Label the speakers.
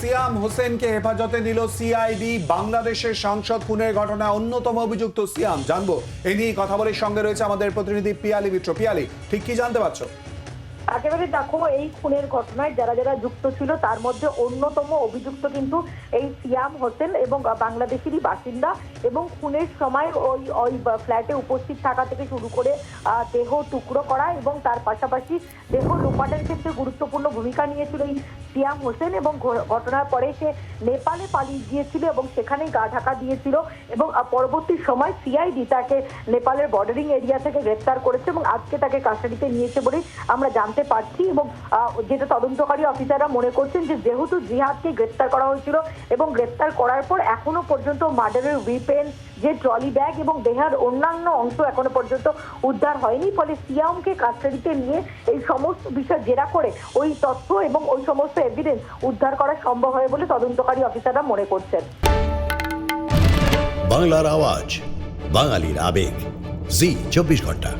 Speaker 1: সিয়াম হোসেনকে হেফাজতে নিল সিআইডি। বাংলাদেশের সাংসদ খুনের ঘটনায় অন্যতম অভিযুক্ত সিয়াম। জানবো এ নিয়ে কথা বলে সঙ্গে রয়েছে আমাদের প্রতিনিধি পিয়ালি মিত্র। পিয়ালি, ঠিক কি জানতে পারছো?
Speaker 2: একেবারে দেখো, এই খুনের ঘটনায় যারা যারা যুক্ত ছিল তার মধ্যে অন্যতম অভিযুক্ত কিন্তু এই সিয়াম হোসেন এবং বাংলাদেশেরই বাসিন্দা। এবং খুনের সময় ওই ফ্ল্যাটে উপস্থিত থাকা থেকে শুরু করে দেহ টুকরো করা এবং তার পাশাপাশি দেহ লোপাটের ক্ষেত্রে গুরুত্বপূর্ণ ভূমিকা নিয়েছিল এই সিয়াম হোসেন। এবং ঘটনার পরে সে নেপালে পালিয়ে গিয়েছিল এবং সেখানেই গা ঢাকা দিয়েছিল এবং পরবর্তী সময় সিআইডি তাকে নেপালের বর্ডারিং এরিয়া থেকে গ্রেপ্তার করেছে এবং আজকে তাকে কাস্টাডিতে নিয়েছে বলেই আমরা জানতে পারছি। এবং যেটা তদন্তকারী অফিসাররা মনে করছেন যে যেহেতু জিহাদকে গ্রেপ্তার করা হয়েছিল এবং গ্রেপ্তার করার পর এখনো পর্যন্ত মার্ডারের উইপেন, যে ট্রলি ব্যাগ এবং দেহের অন্যান্য অংশ এখনো পর্যন্ত উদ্ধার হয়নি, ফলে সিয়ামকে কাস্টাডিতে নিয়ে এই সমস্ত বিষয় জেরা করে ওই তথ্য এবং ওই সমস্ত এভিডেন্স উদ্ধার করা সম্ভব হয় বলে তদন্তকারী অফিসাররা মনে করছেন।
Speaker 3: বাংলার আওয়াজ, বাঙালির আবেগ, জি 24 ঘন্টা।